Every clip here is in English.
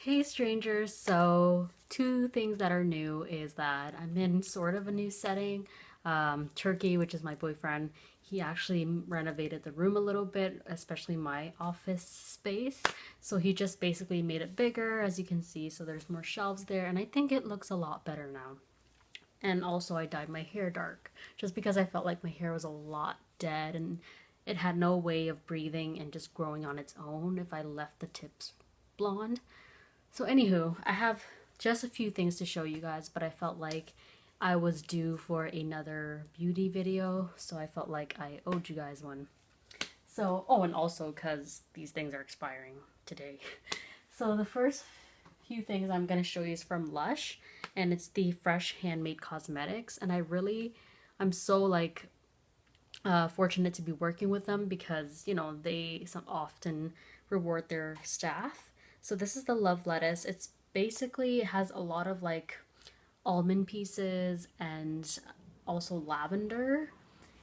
Hey strangers, so two things that are new is that I'm in sort of a new setting. Turkey, which is my boyfriend, he actually renovated the room a little bit, especially my office space. So he just basically made it bigger, as you can see, so there's more shelves there, and I think it looks a lot better now. And also I dyed my hair dark, just because I felt like my hair was a lot dead and it had no way of breathing and just growing on its own if I left the tips blonde. So anywho, I have just a few things to show you guys, but I felt like I was due for another beauty video, so I felt like I owed you guys one. So, oh, and also because these things are expiring today. So the first few things I'm going to show you is from Lush, and it's the Fresh Handmade Cosmetics, and I'm so like fortunate to be working with them because they some often reward their staff. So this is the love lettuce. It's basically, it has a lot of like almond pieces and also lavender,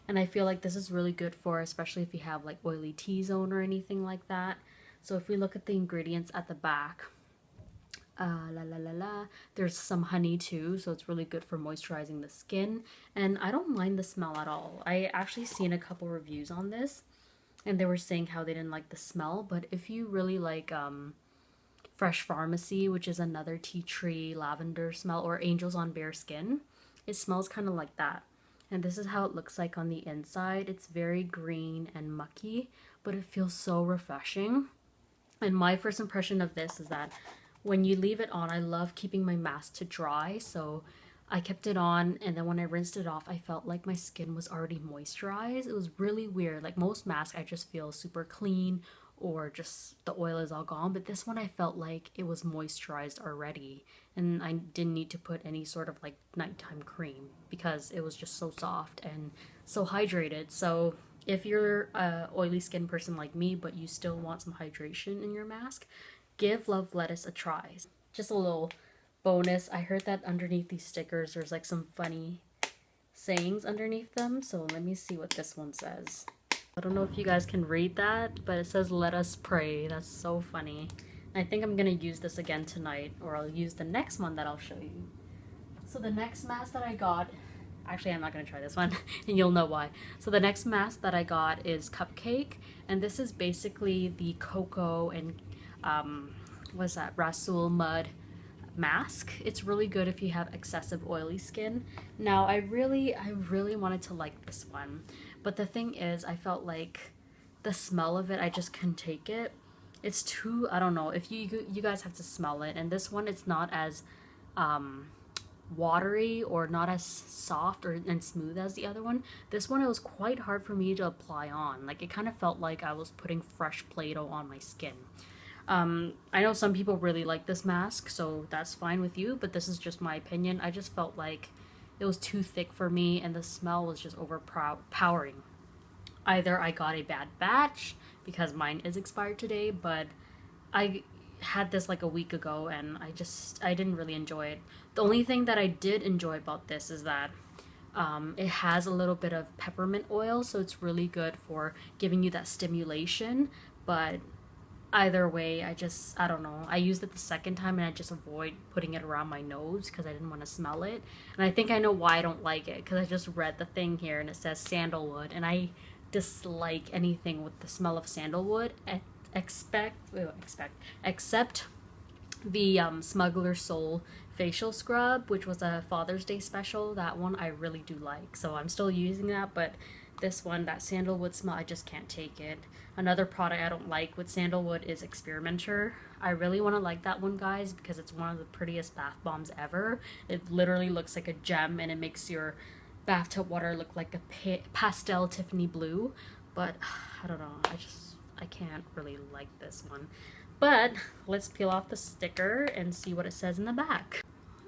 and I feel like this is really good for, especially if you have like oily T-zone or anything like that. So if we look at the ingredients at the back, there's some honey too, so it's really good for moisturizing the skin. And I don't mind the smell at all. I actually seen a couple reviews on this, and they were saying how they didn't like the smell. But if you really like Fresh Pharmacy, which is another tea tree lavender smell, or Angels on Bare Skin, it smells kind of like that. And this is how it looks like on the inside. It's very green and mucky, but it feels so refreshing. And my first impression of this is that when you leave it on, I love keeping my mask to dry, so I kept it on, and then when I rinsed it off, I felt like my skin was already moisturized. It was really weird. Like most masks, I just feel super clean or just the oil is all gone, but this one I felt like it was moisturized already, and I didn't need to put any sort of like nighttime cream because it was just so soft and so hydrated. So if you're a oily skin person like me, but you still want some hydration in your mask, give Love Lettuce a try. Just a little bonus, I heard that underneath these stickers there's like some funny sayings underneath them, so let me see what this one says. I don't know if you guys can read that, but it says "let us pray." That's so funny. I think I'm gonna use this again tonight, or I'll use the next one that I'll show you. So the next mask that I got, actually I'm not gonna try this one and you'll know why. So the next mask that I got is Cupcake, and this is basically the cocoa and what's that, Rasul mud mask. It's really good if you have excessive oily skin. Now I really wanted to like this one, but the thing is I felt like the smell of it, I just couldn't take it. It's too, I don't know, if you guys have to smell it. And this one, it's not as watery or not as soft and smooth as the other one. This one, it was quite hard for me to apply on. Like it kind of felt like I was putting fresh Play-Doh on my skin. I know some people really like this mask, so that's fine with you, but this is just my opinion. I just felt like it was too thick for me, and the smell was just overpowering. Either I got a bad batch, because mine is expired today, but I had this like a week ago, and I didn't really enjoy it. The only thing that I did enjoy about this is that it has a little bit of peppermint oil, so it's really good for giving you that stimulation. But either way, I don't know. I used it the second time and I just avoid putting it around my nose because I didn't want to smell it. And I think I know why I don't like it, because I just read the thing here and it says sandalwood, and I dislike anything with the smell of sandalwood. Except the Smuggler Soul facial scrub, which was a Father's Day special. That one I really do like, so I'm still using that. But this one, that sandalwood smell, I just can't take it. Another product I don't like with sandalwood is Experimenter. I really want to like that one, guys, because it's one of the prettiest bath bombs ever. It literally looks like a gem, and it makes your bathtub water look like a pastel Tiffany blue. But I don't know, I can't really like this one. But let's peel off the sticker and see what it says in the back.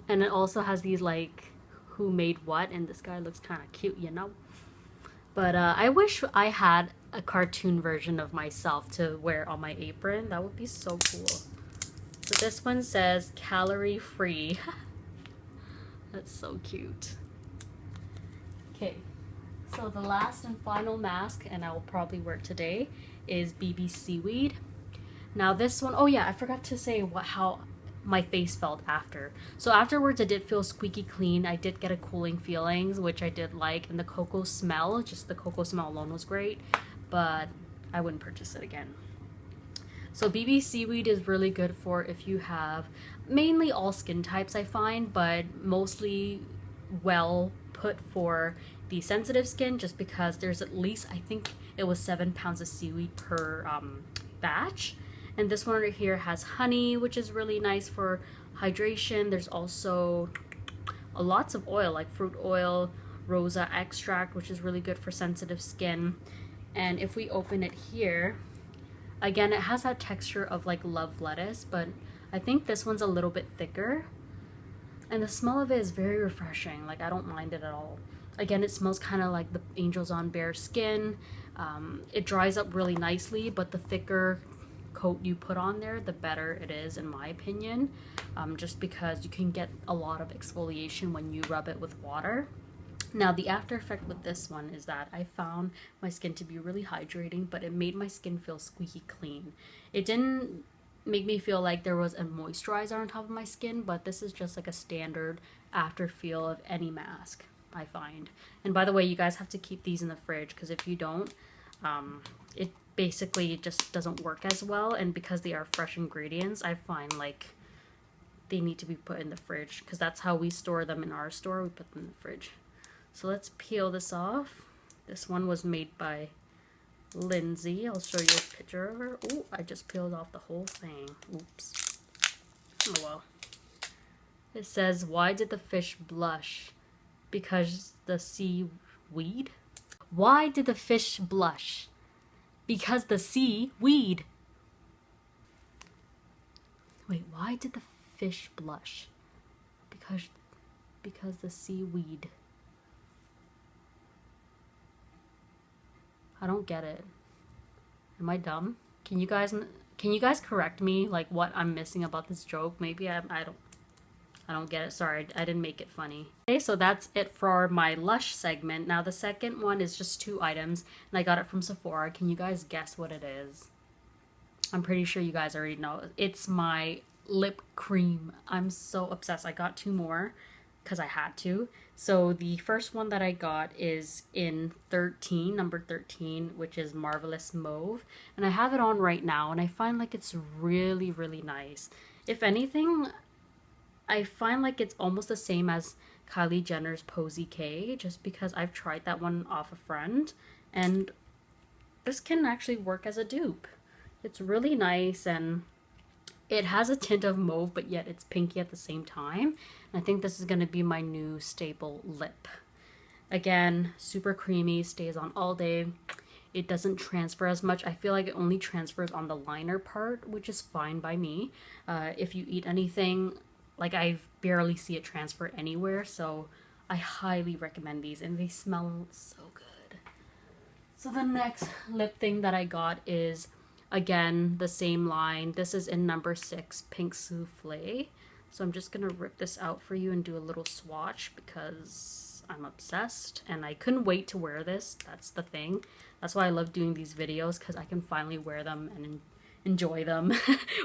And it also has these like who made what, and this guy looks kind of cute, you know. But I wish I had a cartoon version of myself to wear on my apron. That would be so cool. So this one says calorie free. That's so cute. Okay, so the last and final mask, and I will probably wear it today, is BB Seaweed. Now this one, oh yeah, I forgot to say how my face felt after. So afterwards, it did feel squeaky clean. I did get a cooling feelings, which I did like, and the cocoa smell, just the cocoa smell alone was great, but I wouldn't purchase it again. So BB Seaweed is really good for if you have mainly all skin types, I find, but mostly well put for the sensitive skin, just because there's at least, I think it was 7 pounds of seaweed per batch. And this one right here has honey, which is really nice for hydration. There's also lots of oil, like fruit oil, rosa extract, which is really good for sensitive skin. And if we open it here, again, it has that texture of like love lettuce, but I think this one's a little bit thicker. And the smell of it is very refreshing. Like, I don't mind it at all. Again, it smells kind of like the Angels on Bare Skin. It dries up really nicely, but the thicker coat you put on there, the better it is, in my opinion. Just because you can get a lot of exfoliation when you rub it with water. Now, the after effect with this one is that I found my skin to be really hydrating, but it made my skin feel squeaky clean. It didn't make me feel like there was a moisturizer on top of my skin, but this is just like a standard after feel of any mask, I find. And by the way, you guys have to keep these in the fridge, because if you don't, it basically just doesn't work as well. And because they are fresh ingredients, I find like they need to be put in the fridge, because that's how we store them in our store. We put them in the fridge. So let's peel this off. This one was made by Lindsay. I'll show you a picture of her. Oh, I just peeled off the whole thing. Oops. Oh well. It says, why did the fish blush? Because the seaweed? Why did the fish blush? Because the seaweed. Wait, why did the fish blush? Because the seaweed. I don't get it. Am I dumb? Can you guys correct me, like what I'm missing about this joke? Maybe I don't get it. Sorry, I didn't make it funny. Okay, so that's it for my Lush segment. Now the second one is just 2 items, and I got it from Sephora. Can you guys guess what it is? I'm pretty sure you guys already know. It's my lip cream. I'm so obsessed. I got 2 more because I had to. So the first one that I got is in number 13, which is Marvelous Mauve. And I have it on right now, and I find like it's really, really nice. If anything, I find like it's almost the same as Kylie Jenner's Posy K, just because I've tried that one off a friend, and this can actually work as a dupe. It's really nice, and it has a tint of mauve, but yet it's pinky at the same time. And I think this is going to be my new staple lip. Again, super creamy, stays on all day. It doesn't transfer as much. I feel like it only transfers on the liner part, which is fine by me. If you eat anything, like I barely see it transfer anywhere. So I highly recommend these, and they smell so good. So the next lip thing that I got is, again, the same line. This is in number 6, Pink Souffle. So I'm just gonna rip this out for you and do a little swatch, because I'm obsessed and I couldn't wait to wear this. That's the thing. That's why I love doing these videos, because I can finally wear them and enjoy them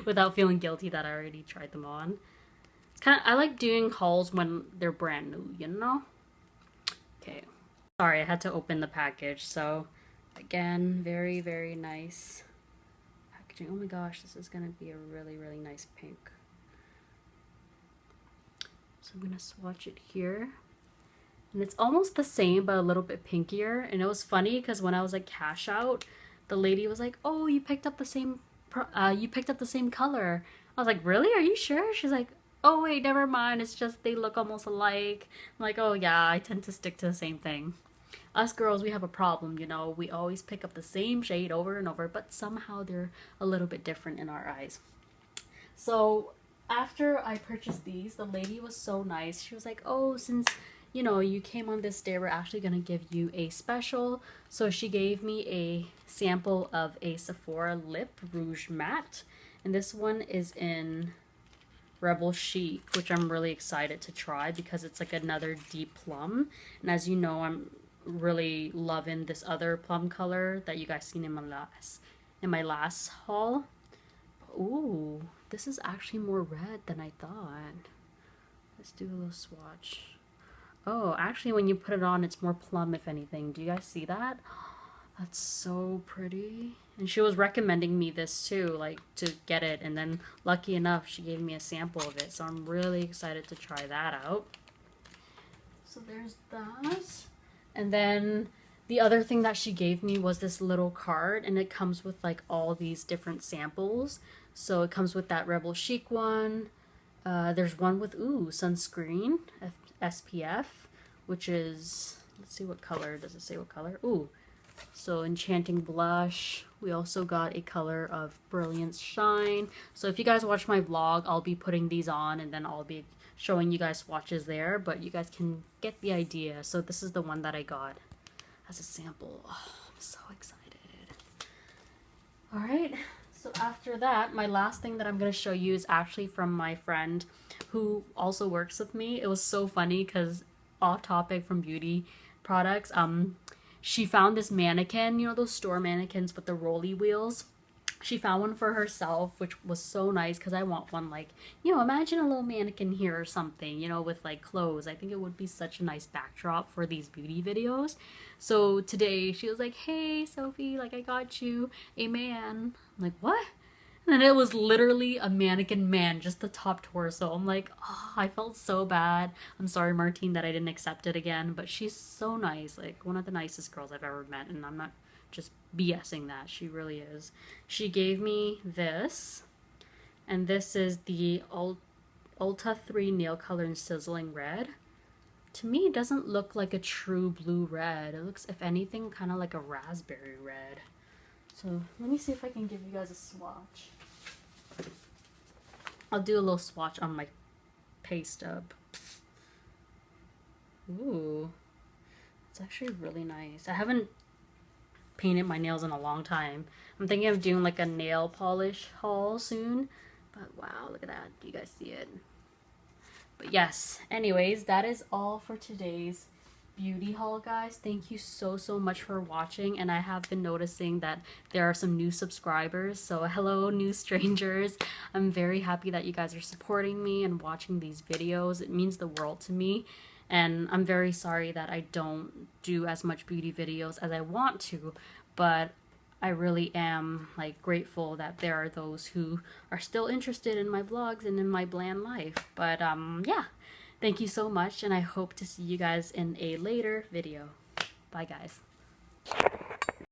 without feeling guilty that I already tried them on. It's kind of, I like doing hauls when they're brand new, you know? Okay. Sorry, I had to open the package. So again, very, very nice. Oh my gosh, this is gonna be a really, really nice pink. So I'm gonna swatch it here, and it's almost the same but a little bit pinkier. And it was funny because when I was like cash out, the lady was like, "Oh, you picked up the same color." I was like, "Really? Are you sure?" She's like, "Oh wait, never mind. It's just they look almost alike." I'm like, "Oh yeah, I tend to stick to the same thing." Us girls, we have a problem, you know. We always pick up the same shade over and over, but somehow they're a little bit different in our eyes. So after I purchased these, the lady was so nice. She was like, "Oh, since, you know, you came on this day, we're actually going to give you a special." So she gave me a sample of a Sephora Lip Rouge Matte. And this one is in Rebel Chic, which I'm really excited to try because it's like another deep plum. And as you know, I'm really loving this other plum color that you guys seen in my last haul. Ooh, this is actually more red than I thought. Let's do a little swatch. Oh, actually when you put it on, it's more plum if anything. Do you guys see that? That's so pretty. And she was recommending me this too, like to get it. And then lucky enough, she gave me a sample of it. So I'm really excited to try that out. So there's that. And then the other thing that she gave me was this little card. And it comes with like all these different samples. So it comes with that Rebel Chic one. There's one with, ooh, sunscreen, SPF, which is, let's see what color. Does it say what color? Ooh. So Enchanting Blush. We also got a color of Brilliance Shine. So if you guys watch my vlog, I'll be putting these on and then I'll be showing you guys swatches there, but you guys can get the idea. So this is the one that I got as a sample. Oh, I'm so excited. All right. So after that, my last thing that I'm going to show you is actually from my friend who also works with me. It was so funny because off topic from beauty products, she found this mannequin, you know, those store mannequins with the rolly wheels. She found one for herself, which was so nice because I want one, like, you know, imagine a little mannequin here or something, you know, with like clothes. I think it would be such a nice backdrop for these beauty videos. So today she was like, hey, Sophie, like I got you a man. I'm like, what? And it was literally a mannequin man, just the top torso. I'm like, oh, I felt so bad. I'm sorry, Martine, that I didn't accept it again, but she's so nice. Like, one of the nicest girls I've ever met, and I'm not just BSing that. She really is. She gave me this, and this is the Ulta 3 Nail Color in Sizzling Red. To me, it doesn't look like a true blue red. It looks, if anything, kind of like a raspberry red. So let me see if I can give you guys a swatch. I'll do a little swatch on my pay stub. Ooh, it's actually really nice. I haven't painted my nails in a long time. I'm thinking of doing like a nail polish haul soon. But wow, look at that. Do you guys see it? But yes, anyways, that is all for today's beauty haul, guys. Thank you so much for watching, and I have been noticing that there are some new subscribers, so hello new strangers. I'm very happy that you guys are supporting me and watching these videos. It means the world to me, and I'm very sorry that I don't do as much beauty videos as I want to, but I really am like grateful that there are those who are still interested in my vlogs and in my bland life. But yeah, thank you so much, and I hope to see you guys in a later video. Bye, guys.